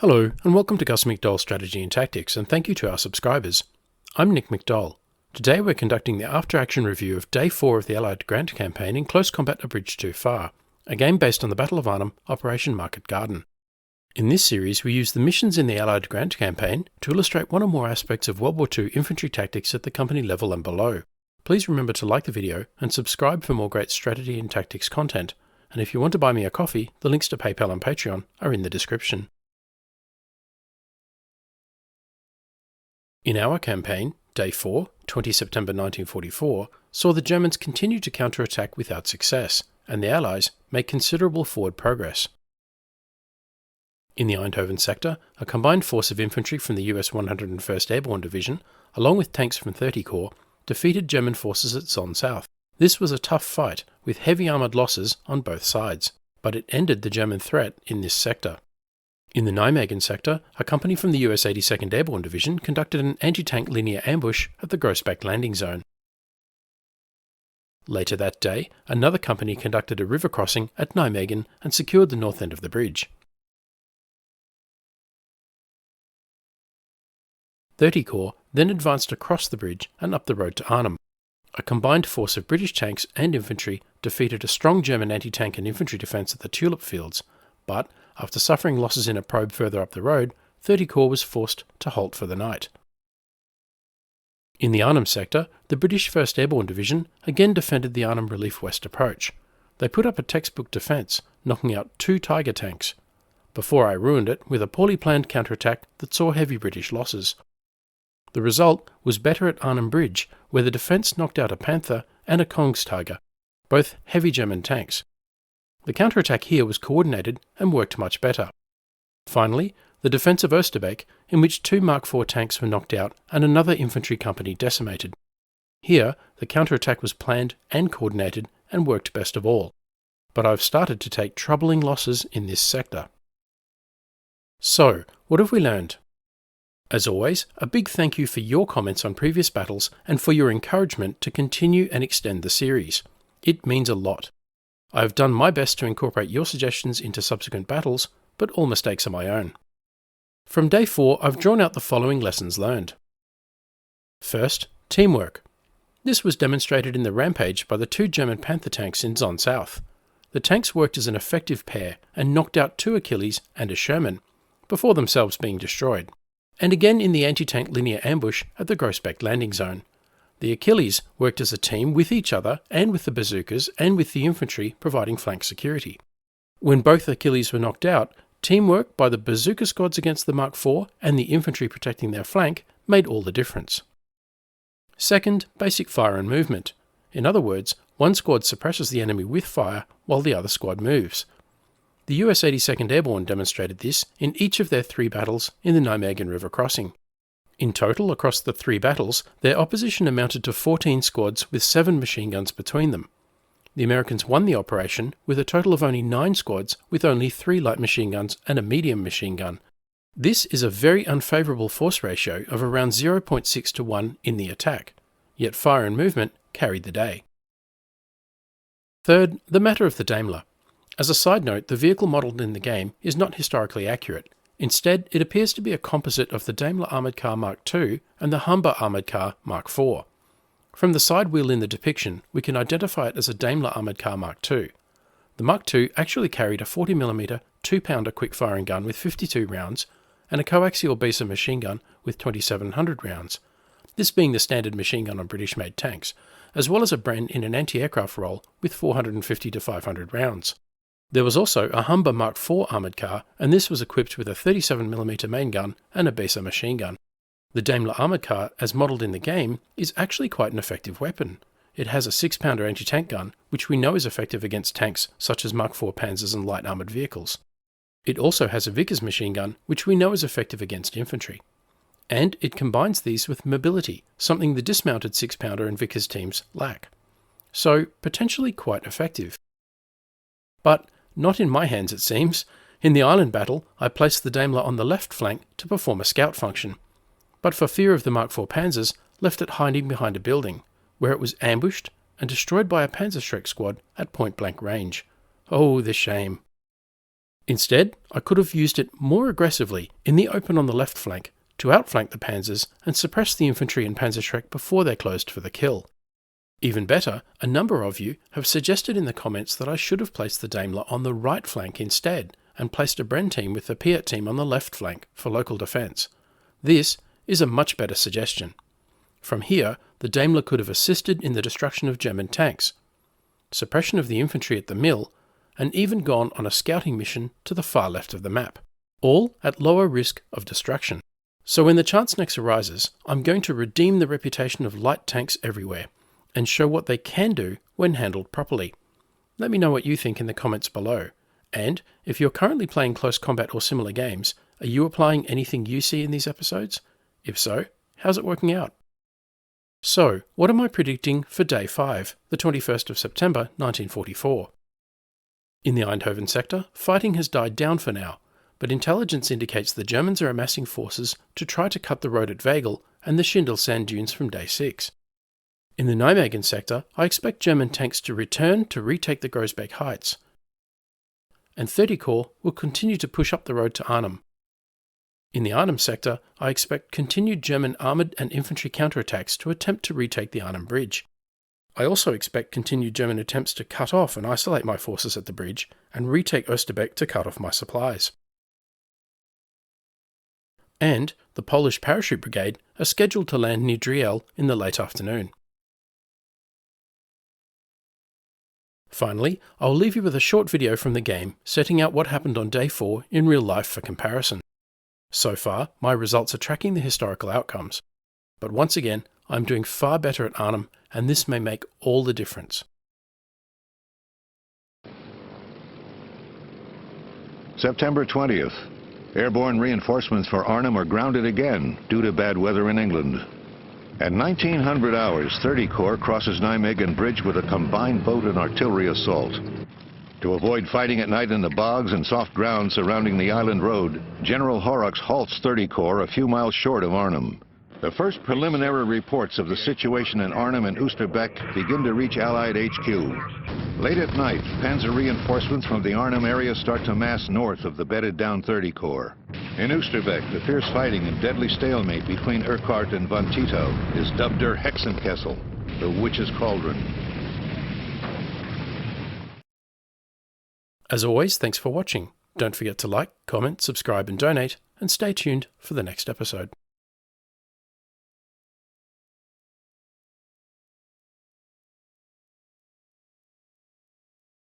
Hello, and welcome to Gus McDoll Strategy and Tactics, and thank you to our subscribers. I'm Nick McDoll. Today we're conducting the after-action review of Day 4 of the Allied Grant campaign in Close Combat: A Bridge Too Far, a game based on the Battle of Arnhem, Operation Marketgarden. In this series we use the missions in the Allied Grant campaign to illustrate one or more aspects of World War II infantry tactics at the company level and below. Please remember to like the video and subscribe for more great strategy and tactics content, and if you want to buy me a coffee, the links to PayPal and Patreon are in the description. In our campaign, Day 4, 20 September 1944, saw the Germans continue to counterattack without success, and the Allies make considerable forward progress. In the Eindhoven sector, a combined force of infantry from the US 101st Airborne Division, along with tanks from 30 Corps, defeated German forces at Somme South. This was a tough fight, with heavy armoured losses on both sides, but it ended the German threat in this sector. In the Nijmegen sector, a company from the US 82nd Airborne Division conducted an anti-tank linear ambush at the Grossbeck landing zone. Later that day, another company conducted a river crossing at Nijmegen and secured the north end of the bridge. 30 Corps then advanced across the bridge and up the road to Arnhem. A combined force of British tanks and infantry defeated a strong German anti-tank and infantry defence at the Tulip Fields, but after suffering losses in a probe further up the road, 30 Corps was forced to halt for the night. In the Arnhem sector, the British 1st Airborne Division again defended the Arnhem Relief West approach. They put up a textbook defence, knocking out 2 Tiger tanks, before I ruined it with a poorly planned counterattack that saw heavy British losses. The result was better at Arnhem Bridge, where the defence knocked out a Panther and a Kongstiger, both heavy German tanks. The counterattack here was coordinated and worked much better. Finally, the defence of Oosterbeek, in which 2 Mark IV tanks were knocked out and another infantry company decimated. Here, the counterattack was planned and coordinated and worked best of all. But I've started to take troubling losses in this sector. So, what have we learned? As always, a big thank you for your comments on previous battles and for your encouragement to continue and extend the series. It means a lot. I have done my best to incorporate your suggestions into subsequent battles, but all mistakes are my own. From Day 4, I've drawn out the following lessons learned. First, teamwork. This was demonstrated in the rampage by the 2 German Panther tanks in Somme South. The tanks worked as an effective pair and knocked out 2 Achilles and a Sherman, before themselves being destroyed. And again in the anti-tank linear ambush at the Grossbeck landing zone. The Achilles worked as a team with each other and with the bazookas and with the infantry providing flank security. When both Achilles were knocked out, teamwork by the bazooka squads against the Mark IV and the infantry protecting their flank made all the difference. Second, basic fire and movement. In other words, one squad suppresses the enemy with fire while the other squad moves. The US 82nd Airborne demonstrated this in each of their 3 battles in the Nijmegen River crossing. In total, across the 3 battles, their opposition amounted to 14 squads with 7 machine guns between them. The Americans won the operation with a total of only 9 squads with only 3 light machine guns and a medium machine gun. This is a very unfavourable force ratio of around 0.6 to 1 in the attack, yet fire and movement carried the day. Third, the matter of the Daimler. As a side note, the vehicle modelled in the game is not historically accurate. Instead, it appears to be a composite of the Daimler Armoured Car Mark II and the Humber Armoured Car Mark IV. From the side wheel in the depiction, we can identify it as a Daimler Armoured Car Mark II. The Mark II actually carried a 40mm 2-pounder quick-firing gun with 52 rounds and a coaxial Bisa machine gun with 2700 rounds, this being the standard machine gun on British-made tanks, as well as a Bren in an anti-aircraft role with 450 to 500 rounds. There was also a Humber Mark IV armoured car, and this was equipped with a 37mm main gun and a Bisa machine gun. The Daimler armoured car, as modelled in the game, is actually quite an effective weapon. It has a 6-pounder anti-tank gun, which we know is effective against tanks such as Mark IV Panzers and light armoured vehicles. It also has a Vickers machine gun, which we know is effective against infantry. And it combines these with mobility, something the dismounted 6-pounder and Vickers teams lack. So, potentially quite effective. But not in my hands, it seems. In the island battle, I placed the Daimler on the left flank to perform a scout function, but for fear of the Mark IV Panzers, left it hiding behind a building, where it was ambushed and destroyed by a Panzerschreck squad at point-blank range. Oh, the shame. Instead, I could have used it more aggressively in the open on the left flank to outflank the panzers and suppress the infantry and Panzerschreck before they're closed for the kill. Even better, a number of you have suggested in the comments that I should have placed the Daimler on the right flank instead and placed a Bren team with the Piat team on the left flank for local defence. This is a much better suggestion. From here, the Daimler could have assisted in the destruction of German tanks, suppression of the infantry at the mill, and even gone on a scouting mission to the far left of the map, all at lower risk of destruction. So when the chance next arises, I'm going to redeem the reputation of light tanks everywhere and show what they can do when handled properly. Let me know what you think in the comments below. And if you're currently playing close combat or similar games, are you applying anything you see in these episodes? If so, how's it working out? So, what am I predicting for Day 5, the 21st of September 1944? In the Eindhoven sector, fighting has died down for now, but intelligence indicates the Germans are amassing forces to try to cut the road at Wegel and the Schindel sand dunes from Day 6. In the Nijmegen sector, I expect German tanks to return to retake the Groesbeek Heights, and 30 Corps will continue to push up the road to Arnhem. In the Arnhem sector, I expect continued German armoured and infantry counterattacks to attempt to retake the Arnhem Bridge. I also expect continued German attempts to cut off and isolate my forces at the bridge and retake Oosterbeek to cut off my supplies. And the Polish Parachute Brigade are scheduled to land near Driel in the late afternoon. Finally, I'll leave you with a short video from the game setting out what happened on Day 4 in real life for comparison. So far, my results are tracking the historical outcomes. But once again, I'm doing far better at Arnhem, and this may make all the difference. September 20th. Airborne reinforcements for Arnhem are grounded again due to bad weather in England. At 1900 hours, 30 Corps crosses Nijmegen Bridge with a combined boat and artillery assault. To avoid fighting at night in the bogs and soft ground surrounding the island road, General Horrocks halts 30 Corps a few miles short of Arnhem. The first preliminary reports of the situation in Arnhem and Oosterbeek begin to reach Allied HQ. Late at night, panzer reinforcements from the Arnhem area start to mass north of the bedded down 30 Corps. In Oosterbeek, the fierce fighting and deadly stalemate between Urquhart and von Tito is dubbed der Hexenkessel, the witch's cauldron. As always, thanks for watching. Don't forget to like, comment, subscribe and donate, and stay tuned for the next episode.